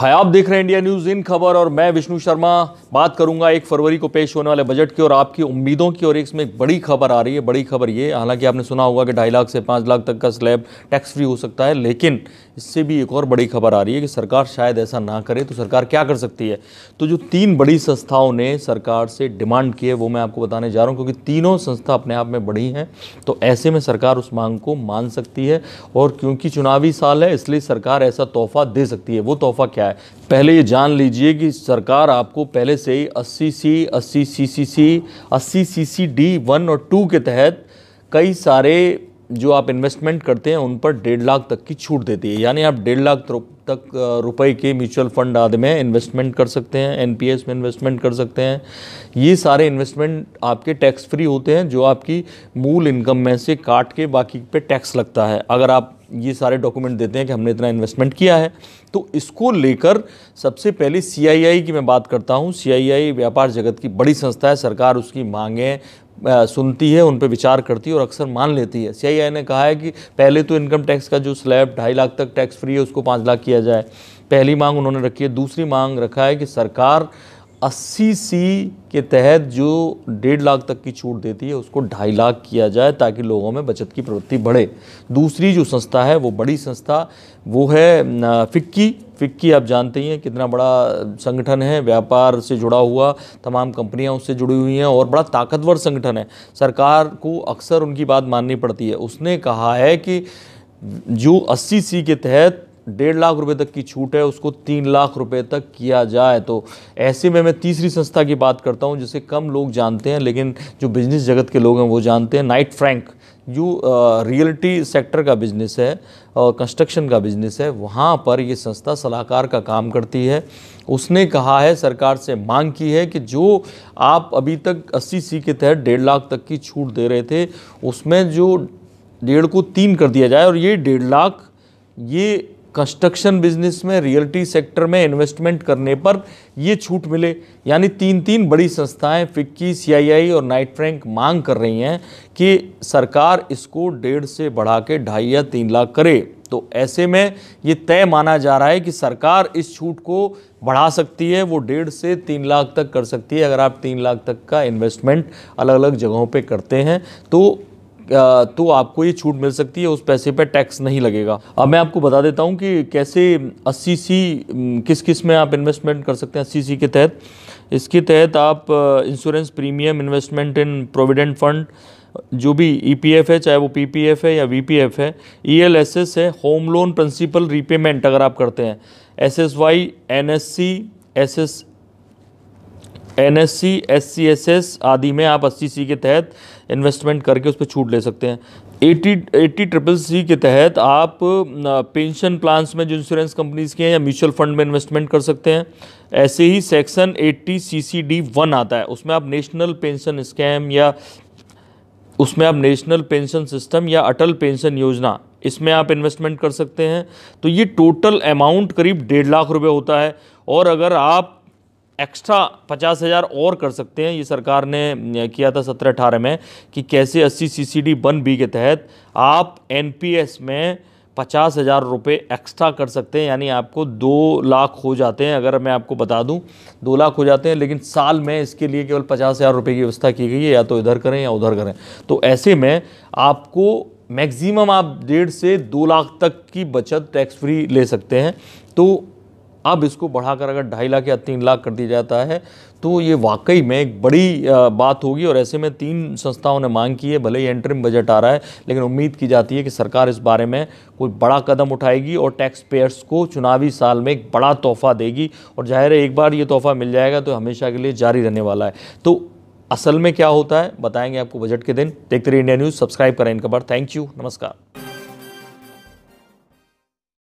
हाय, आप देख रहे हैं इंडिया न्यूज इन खबर और मैं विष्णु शर्मा बात करूंगा 1 फरवरी को पेश होने वाले बजट की और आपकी उम्मीदों की। और इसमें एक बड़ी खबर आ रही है। बड़ी खबर ये, हालांकि आपने सुना होगा कि 2.5 लाख से 5 लाख तक का स्लैब टैक्स फ्री हो सकता है, लेकिन इससे भी एक और बड़ी खबर आ रही है कि सरकार शायद ऐसा ना करे तो सरकार क्या कर सकती है। तो जो 3 बड़ी संस्थाओं ने सरकार से डिमांड की है वो मैं आपको बताने जा रहा हूँ, क्योंकि तीनों संस्था अपने आप में बड़ी हैं। तो ऐसे में सरकार उस मांग को मान सकती है और क्योंकि चुनावी साल है इसलिए सरकार ऐसा तोहफा दे सकती है। वो तोहफा क्या है, पहले ये जान लीजिए कि सरकार आपको पहले से ही 80C, 80 CCD 1 और 2 के तहत कई सारे जो आप इन्वेस्टमेंट करते हैं उन पर 1.5 लाख तक की छूट देती है। यानी आप 1.5 लाख तक रुपए के म्यूचुअल फंड आदि में इन्वेस्टमेंट कर सकते हैं, एनपीएस में इन्वेस्टमेंट कर सकते हैं। ये सारे इन्वेस्टमेंट आपके टैक्स फ्री होते हैं, जो आपकी मूल इनकम में से काट के बाकी पे टैक्स लगता है। अगर आप ये सारे डॉक्यूमेंट देते हैं कि हमने इतना इन्वेस्टमेंट किया है, तो इसको लेकर सबसे पहले सीआईआई की मैं बात करता हूँ। सीआईआई व्यापार जगत की बड़ी संस्था है, सरकार उसकी मांगें सुनती है, उन पर विचार करती है और अक्सर मान लेती है। सीआईआई ने कहा है कि पहले तो इनकम टैक्स का जो स्लैब 2.5 लाख तक टैक्स फ्री है उसको 5 लाख किया जाए, पहली मांग उन्होंने रखी है। दूसरी मांग रखा है कि सरकार 80C के तहत जो 1.5 लाख तक की छूट देती है उसको 2.5 लाख किया जाए ताकि लोगों में बचत की प्रवृत्ति बढ़े। दूसरी जो संस्था है वो बड़ी संस्था वो है फिक्की। आप जानते ही हैं कितना बड़ा संगठन है, व्यापार से जुड़ा हुआ, तमाम कंपनियां उससे जुड़ी हुई हैं और बड़ा ताकतवर संगठन है। सरकार को अक्सर उनकी बात माननी पड़ती है। उसने कहा है कि जो 80C के तहत 1.5 लाख रुपए तक की छूट है उसको 3 लाख रुपए तक किया जाए। तो ऐसे में मैं तीसरी संस्था की बात करता हूं जिसे कम लोग जानते हैं लेकिन जो बिजनेस जगत के लोग हैं वो जानते हैं। नाइट फ्रैंक जो रियल्टी सेक्टर का बिजनेस है और कंस्ट्रक्शन का बिजनेस है, वहाँ पर ये संस्था सलाहकार का काम करती है। उसने कहा है, सरकार से मांग की है कि जो आप अभी तक 80C के तहत 1.5 लाख तक की छूट दे रहे थे उसमें जो 1.5 को 3 कर दिया जाए और ये 1.5 लाख ये कंस्ट्रक्शन बिजनेस में, रियल्टी सेक्टर में इन्वेस्टमेंट करने पर ये छूट मिले। यानी 3 बड़ी संस्थाएं फिक्की, सीआईआई और नाइट फ्रैंक मांग कर रही हैं कि सरकार इसको 1.5 से बढ़ा के 2.5 या 3 लाख करे। तो ऐसे में ये तय माना जा रहा है कि सरकार इस छूट को बढ़ा सकती है, वो 1.5 से 3 लाख तक कर सकती है। अगर आप 3 लाख तक का इन्वेस्टमेंट अलग अलग जगहों पे करते हैं तो आपको ये छूट मिल सकती है, उस पैसे पे टैक्स नहीं लगेगा। अब मैं आपको बता देता हूँ कि कैसे 80C किस किस में आप इन्वेस्टमेंट कर सकते हैं। 80C के तहत, इसके तहत आप इंश्योरेंस प्रीमियम, इन्वेस्टमेंट इन प्रोविडेंट फंड, जो भी ईपीएफ है, चाहे वो पीपीएफ है या वीपीएफ है, ईएलएसएस है, होम लोन प्रिंसिपल रीपेमेंट अगर आप करते हैं, एसएसवाई, एनएससी, एससीएसएस आदि में आप 80C के तहत इन्वेस्टमेंट करके उस पर छूट ले सकते हैं। 80CCC के तहत आप पेंशन प्लान्स में जो इंश्योरेंस कंपनीज के हैं या म्यूचुअल फंड में इन्वेस्टमेंट कर सकते हैं। ऐसे ही सेक्शन 80 CCD 1 आता है, उसमें आप नेशनल पेंशन स्कीम या उसमें आप नेशनल पेंशन सिस्टम या अटल पेंशन योजना, इसमें आप इन्वेस्टमेंट कर सकते हैं। तो ये टोटल अमाउंट करीब 1.5 लाख रुपए होता है। और अगर आप एक्स्ट्रा 50,000 और कर सकते हैं, ये सरकार ने किया था 17-18 में कि कैसे 80 CCD 1B के तहत आप एनपीएस में 50,000 रुपये एक्स्ट्रा कर सकते हैं। यानी आपको 2 लाख हो जाते हैं। अगर मैं आपको बता दूं 2 लाख हो जाते हैं, लेकिन साल में इसके लिए केवल 50,000 रुपये की व्यवस्था की गई है, या तो इधर करें या उधर करें। तो ऐसे में आपको मैक्सिमम आप 1.5 से 2 लाख तक की बचत टैक्स फ्री ले सकते हैं। तो अब इसको बढ़ाकर अगर 2.5 लाख या 3 लाख कर दिया जाता है तो ये वाकई में एक बड़ी बात होगी। और ऐसे में 3 संस्थाओं ने मांग की है, भले ही एंटरिम बजट आ रहा है, लेकिन उम्मीद की जाती है कि सरकार इस बारे में कोई बड़ा कदम उठाएगी और टैक्स पेयर्स को चुनावी साल में एक बड़ा तोहफा देगी। और जाहिर है एक बार ये तोहफा मिल जाएगा तो हमेशा के लिए जारी रहने वाला है। तो असल में क्या होता है बताएंगे आपको बजट के दिन। देखते रहिए इंडिया न्यूज़, सब्सक्राइब करें इन खबर। थैंक यू, नमस्कार।